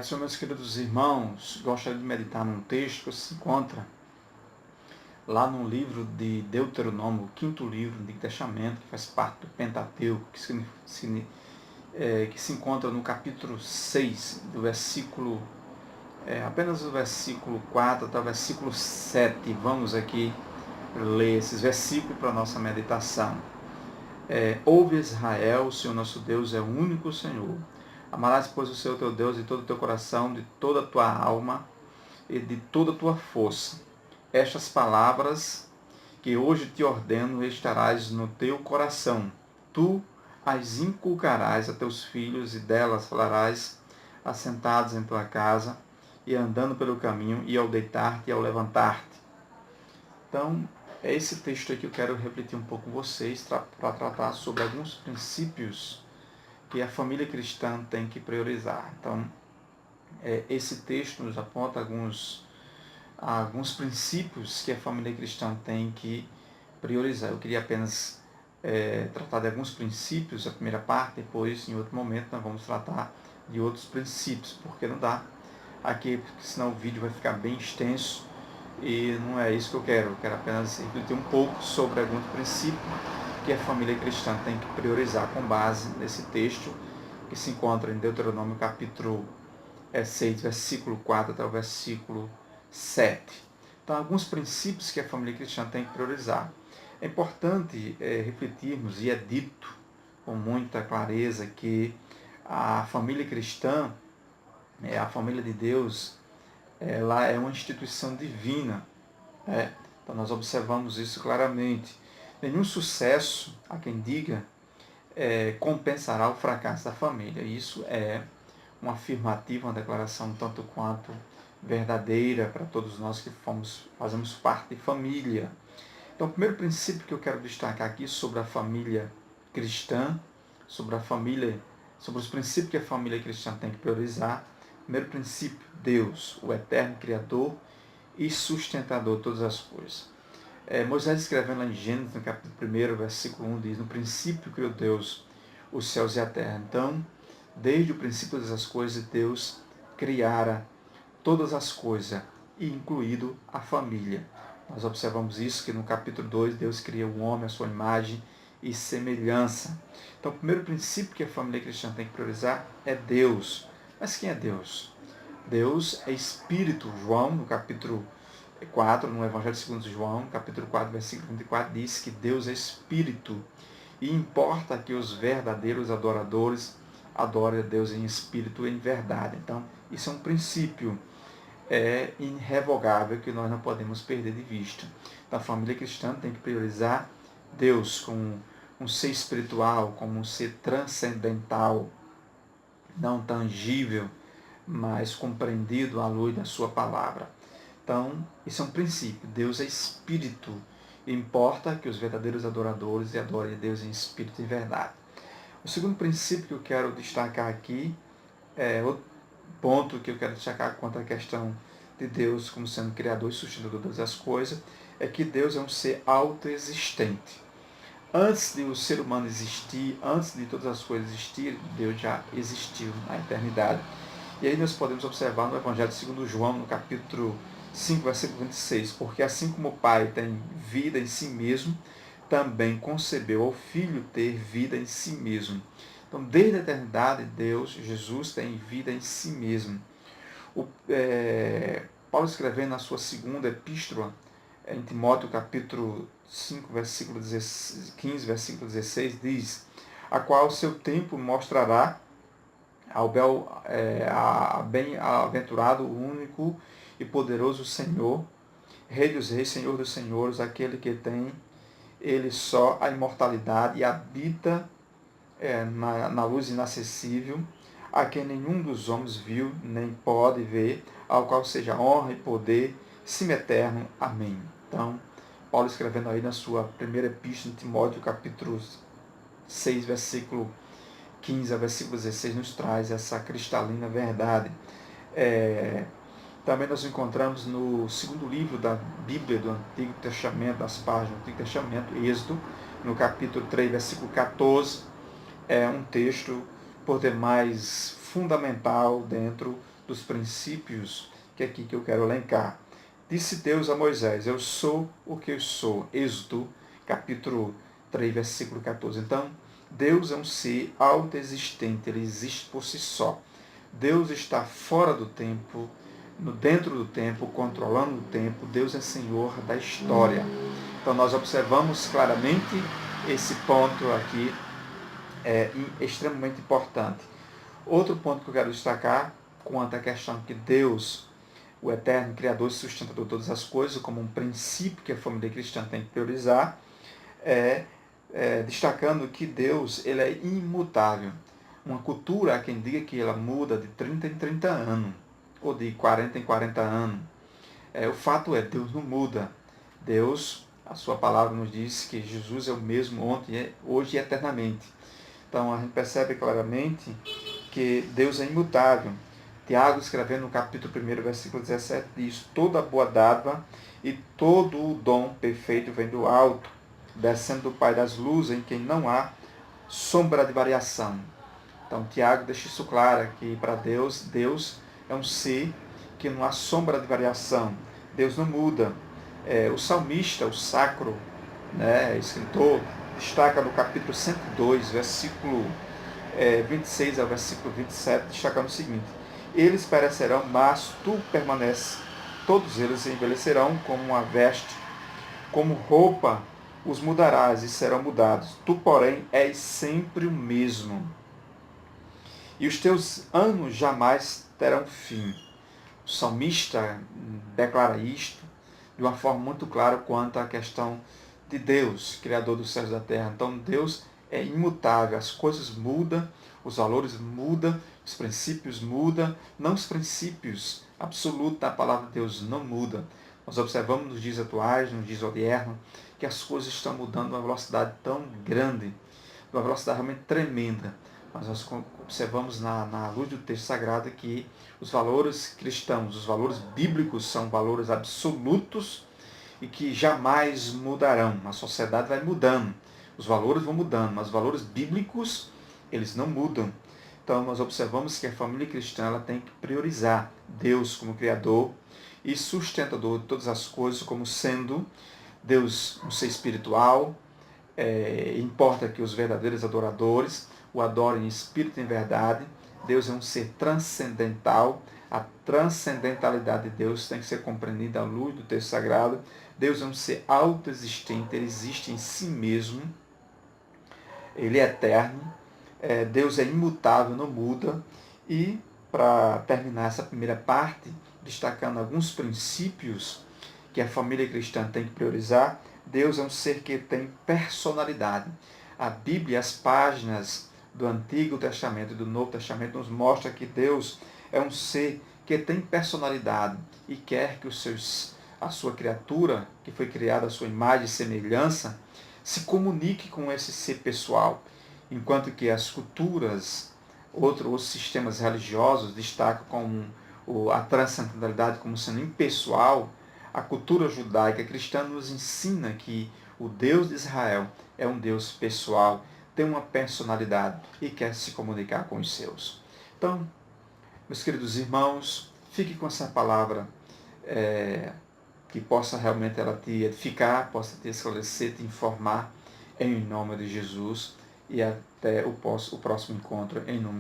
Pai do Senhor, meus queridos irmãos, gostaria de meditar num texto que se encontra lá no livro de Deuteronômio, o quinto livro do Antigo Testamento, que faz parte do Pentateuco, que se encontra no capítulo 6, do versículo, apenas o versículo 4 até o versículo 7. Vamos aqui ler esses versículos para a nossa meditação. Ouve Israel, o Senhor nosso Deus é o único Senhor. Amarás, pois, o Senhor teu Deus de todo o teu coração, de toda a tua alma e de toda a tua força. Estas palavras que hoje te ordeno estarás no teu coração. Tu as inculcarás a teus filhos e delas falarás assentados em tua casa e andando pelo caminho e ao deitar-te e ao levantar-te. Então, é esse texto aqui que eu quero refletir um pouco com vocês para tratar sobre alguns princípios que a família cristã tem que priorizar. Então, esse texto nos aponta alguns princípios que a família cristã tem que priorizar. Eu queria apenas tratar de alguns princípios, a primeira parte, depois, em outro momento, nós vamos tratar de outros princípios, porque não dá aqui, porque senão o vídeo vai ficar bem extenso e não é isso que eu quero. Eu quero apenas refletir um pouco sobre alguns princípios que a família cristã tem que priorizar com base nesse texto que se encontra em Deuteronômio capítulo 6, versículo 4 até o versículo 7. Então, alguns princípios que a família cristã tem que priorizar. É importante refletirmos, e é dito com muita clareza, que a família cristã, a família de Deus, ela é uma instituição divina. Então, nós observamos isso claramente. Nenhum sucesso, há quem diga, compensará o fracasso da família. Isso é uma afirmativa, uma declaração tanto quanto verdadeira para todos nós que fazemos parte de família. Então, o primeiro princípio que eu quero destacar aqui sobre a família cristã, sobre os princípios que a família cristã tem que priorizar. Primeiro princípio, Deus, o eterno Criador e sustentador de todas as coisas. Moisés escrevendo lá em Gênesis, no capítulo 1, versículo 1, diz: no princípio criou Deus os céus e a terra. Então, desde o princípio dessas coisas, Deus criara todas as coisas, incluído a família. Nós observamos isso, que no capítulo 2, Deus cria o homem à sua imagem e semelhança. Então, o primeiro princípio que a família cristã tem que priorizar é Deus. Mas quem é Deus? Deus é Espírito. João, no capítulo 4, no Evangelho segundo João, capítulo 4, versículo 24, diz que Deus é Espírito e importa que os verdadeiros adoradores adorem a Deus em espírito e em verdade. Então, isso é um princípio irrevogável que nós não podemos perder de vista. Então, a família cristã tem que priorizar Deus como um ser espiritual, como um ser transcendental, não tangível, mas compreendido à luz da sua palavra. Então, isso é um princípio. Deus é Espírito. Importa que os verdadeiros adoradores adorem a Deus em espírito e verdade. O segundo princípio que eu quero destacar aqui, outro ponto que eu quero destacar quanto à questão de Deus como sendo criador e sustentador de todas as coisas, é que Deus é um ser autoexistente. Antes de o ser humano existir, antes de todas as coisas existirem, Deus já existiu na eternidade. E aí nós podemos observar no Evangelho segundo João, no capítulo 5, versículo 26, porque assim como o Pai tem vida em si mesmo, também concebeu ao Filho ter vida em si mesmo. Então, desde a eternidade, Deus, Jesus, tem vida em si mesmo. Paulo, escrevendo na sua segunda epístola, em Timóteo, capítulo 5, versículo 15, versículo 16, diz: a qual seu tempo mostrará ao bem-aventurado, único e poderoso Senhor, Rei dos reis, Senhor dos senhores, aquele que tem ele só a imortalidade e habita na luz inacessível, a quem nenhum dos homens viu, nem pode ver, ao qual seja honra e poder, sim eterno. Amém. Então, Paulo escrevendo aí na sua primeira epístola, em Timóteo, capítulo 6, versículo 15 a versículo 16, nos traz essa cristalina verdade. Também nós encontramos no segundo livro da Bíblia do Antigo Testamento, das páginas do Antigo Testamento, Êxodo, no capítulo 3, versículo 14, um texto, por demais, fundamental dentro dos princípios que aqui que eu quero elencar. Disse Deus a Moisés: eu sou o que eu sou. Êxodo, capítulo 3, versículo 14. Então, Deus é um ser autoexistente, ele existe por si só. Deus está fora do tempo, dentro do tempo, controlando o tempo. Deus é Senhor da história. Então, nós observamos claramente esse ponto aqui, extremamente importante. Outro ponto que eu quero destacar, quanto à questão que Deus, o eterno Criador e sustentador de todas as coisas, como um princípio que a família cristã tem que priorizar, destacando que Deus ele é imutável. Uma cultura, há quem diga que ela muda de 30 em 30 anos, ou de 40 em 40 anos. O fato é, Deus não muda. Deus, a sua palavra nos diz que Jesus é o mesmo ontem, hoje e eternamente. Então a gente percebe claramente que Deus é imutável. Tiago, escrevendo no capítulo 1, versículo 17, diz: toda boa dádiva e todo o dom perfeito vem do alto, descendo do Pai das luzes, em quem não há sombra de variação. Então Tiago deixa isso claro, que para Deus, Deus é um ser que não há sombra de variação. Deus não muda. O salmista, o sacro, escritor, destaca no capítulo 102, versículo 26 ao versículo 27, destacando o seguinte: eles perecerão, mas tu permaneces. Todos eles envelhecerão como uma veste, como roupa os mudarás e serão mudados. Tu, porém, és sempre o mesmo. E os teus anos jamais terão fim. O salmista declara isto de uma forma muito clara quanto à questão de Deus, Criador dos céus e da terra. Então Deus é imutável, as coisas mudam, os valores mudam, os princípios mudam, não os princípios absolutos da palavra de Deus não mudam. Nós observamos nos dias atuais, nos dias odiernos, que as coisas estão mudando a uma velocidade tão grande, uma velocidade realmente tremenda. Mas nós observamos na luz do texto sagrado que os valores cristãos, os valores bíblicos são valores absolutos e que jamais mudarão. A sociedade vai mudando, os valores vão mudando, mas os valores bíblicos, eles não mudam. Então nós observamos que a família cristã ela tem que priorizar Deus como Criador e sustentador de todas as coisas, como sendo Deus um ser espiritual. Importa que os verdadeiros adoradores o adorem em espírito e em verdade. Deus é um ser transcendental. A transcendentalidade de Deus tem que ser compreendida à luz do texto sagrado. Deus é um ser autoexistente, ele existe em si mesmo. Ele é eterno. Deus é imutável, não muda. E, para terminar essa primeira parte, destacando alguns princípios que a família cristã tem que priorizar, Deus é um ser que tem personalidade. A Bíblia, as páginas do Antigo Testamento e do Novo Testamento nos mostra que Deus é um ser que tem personalidade e quer que a sua criatura, que foi criada à sua imagem e semelhança, se comunique com esse ser pessoal, enquanto que as culturas, outros sistemas religiosos destacam como a transcendentalidade como sendo impessoal. A cultura judaica cristã nos ensina que o Deus de Israel é um Deus pessoal, tem uma personalidade e quer se comunicar com os seus. Então, meus queridos irmãos, fique com essa palavra que possa realmente ela te edificar, possa te esclarecer, te informar, em nome de Jesus, e até o próximo encontro, em nome